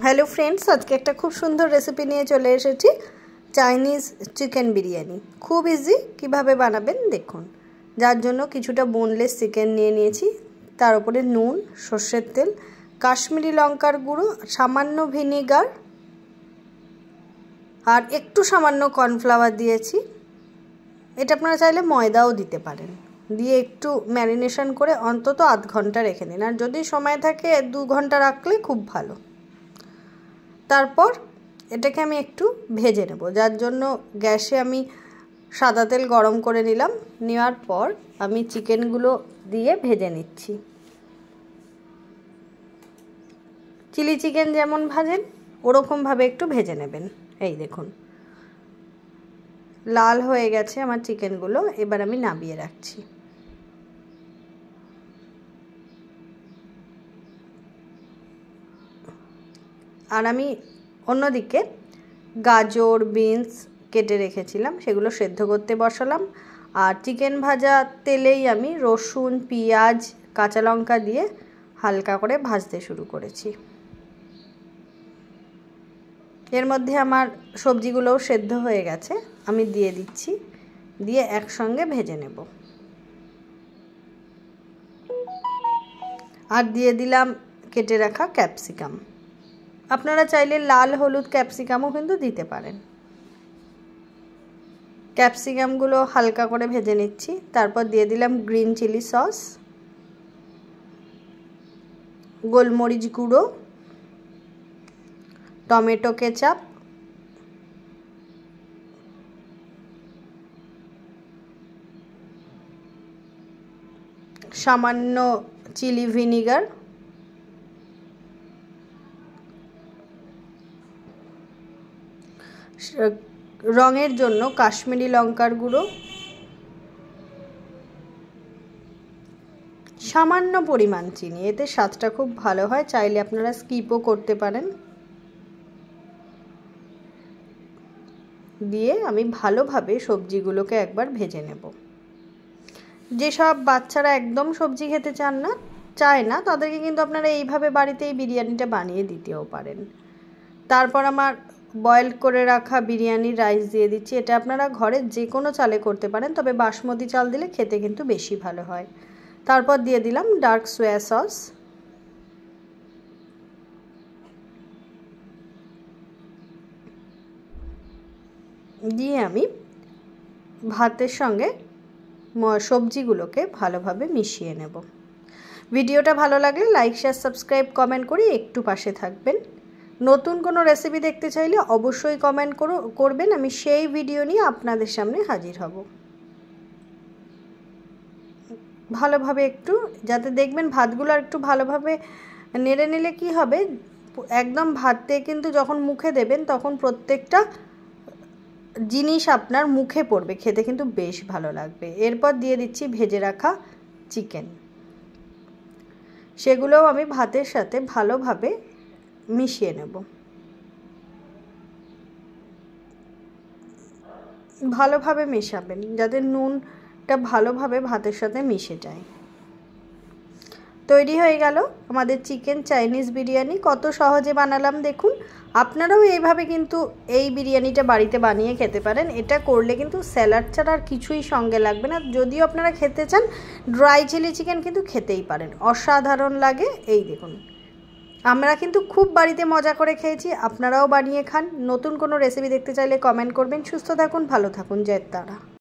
Hello friends, आज के एक खूब सुंदर रेसिपि निये चले एसेछि चाइनीज चिकेन बिरियानी। खूब इजी किभाबे बानाबेन देखुन। जार जोन्नो किछुटा बोनलेस चिकेन निये निয়েছি, तार उपरे नुन, सर्षेर तेल, काश्मीरी लंकार गुड़ो, सामान्य ভিনিগার और एकटू सामान्य कर्नफ्लावर दिएছি। এটা আপনারা চাইলে ময়দাও দিতে পারেন। দিয়ে একটু ম্যারিনেশন করে অন্তত আধ ঘন্টা রেখে দিন, আর যদি সময় থাকে 2 ঘন্টা রাখলে খুব ভালো। তারপর এটাকে আমি একটু ভেজে নেব, যার জন্য গ্যাসে আমি সাদা তেল গরম করে নিলাম। নেওয়ার পর আমি চিকেনগুলো দিয়ে ভেজে নিচ্ছি। চিলি চিকেন যেমন ভাজেন ওরকম ভাবে একটু ভেজে নেবেন। এই দেখুন লাল হয়ে গেছে আমার চিকেনগুলো, এবার আমি নামিয়ে রাখছি। আর আমি অন্যদিকে গাজর বিনস কেটে রেখেছিলাম, সেগুলো সেদ্ধ করতে বসালাম। আর চিকেন ভাজা তেলেই আমি রসুন পেঁয়াজ কাঁচা লঙ্কা দিয়ে হালকা করে ভাজতে শুরু করেছি। এর মধ্যে আমার সবজিগুলোও সেদ্ধ হয়ে গেছে, আমি দিয়ে দিচ্ছি। দিয়ে একসঙ্গে ভেজে নেব। আর দিয়ে দিলাম কেটে রাখা ক্যাপসিকাম। আপনারা চাইলে লাল হলুদ ক্যাপসিকামও কিন্তু দিতে পারেন। ক্যাপসিকামগুলো হালকা করে ভেজে নিচ্ছি। তারপর দিয়ে দিলাম গ্রিন চিলি সস, গোলমরিচ গুঁড়ো, টমেটো কেচাপ, সামান্য চিলি ভিনিগার, রঙের জন্য কাশ্মীরি লঙ্কার গুঁড়ো, সামান্য পরিমাণ চিনি। এতে স্বাদটা খুব ভালো হয়, চাইলে আপনারা স্কিপও করতে পারেন। দিয়ে আমি ভালোভাবে সবজিগুলোকে একবার ভেজে নেব। যেসব বাচ্চারা একদম সবজি খেতে চায় না তাদেরকে কিন্তু আপনারা এইভাবে বাড়িতেই বিরিয়ানিটা বানিয়ে দিতেও পারেন। তারপর আমার বয়েল করে রাখা বিরিয়ানি রাইস দিয়ে দিচ্ছি। এটা আপনারা ঘরে যে কোনো চালে করতে পারেন, তবে বাসমতি চাল দিলে খেতে কিন্তু বেশি ভালো হয়। তারপর দিয়ে দিলাম ডার্ক সোয়া সস, দিয়ে আমি ভাতের সঙ্গে সবজিগুলোকে ভালোভাবে মিশিয়ে নেব। ভিডিওটা ভালো লাগলে লাইক শেয়ার সাবস্ক্রাইব কমেন্ট করে একটু পাশে থাকবেন। নতুন কোনো রেসিপি দেখতে চাইলে অবশ্যই কমেন্ট করবেন, আমি সেই ভিডিও নিয়ে আপনাদের সামনে হাজির হব। ভালোভাবে একটু যাতে দেখবেন ভাতগুলো আর একটু ভালোভাবে নেড়ে নিলে কি হবে, একদম ভাতে কিন্তু যখন মুখে দেবেন তখন প্রত্যেকটা জিনিস আপনার মুখে পড়বে, খেতে কিন্তু বেশ ভালো লাগবে। এরপর দিয়ে দিচ্ছি ভেজে রাখা চিকেন, সেগুলোও আমি ভাতের সাথে ভালোভাবে মিশিয়ে নেব। ভালোভাবে মেশাবেন যাতে নুনটা ভালোভাবে ভাতের সাথে মিশে যায়। তৈরি হয়ে গেল আমাদের চিকেন চাইনিজ বিরিয়ানি। কত সহজে বানালাম দেখুন। আপনারাও এইভাবে কিন্তু এই বিরিয়ানিটা বাড়িতে বানিয়ে খেতে পারেন। এটা করলে কিন্তু স্যালাড ছাড়া আর কিছুই সঙ্গে লাগবে না। যদিও আপনারা খেতে চান ড্রাই চিলি চিকেন কিন্তু খেতেই পারেন, অসাধারণ লাগে। এই দেখুন আমরা কিন্তু খুব বাড়িতে মজা করে খেয়েছি, আপনারাও বানিয়ে খান। নতুন কোনো রেসিপি দেখতে চাইলে কমেন্ট করবেন। সুস্থ থাকুন, ভালো থাকুন, জয় তারা।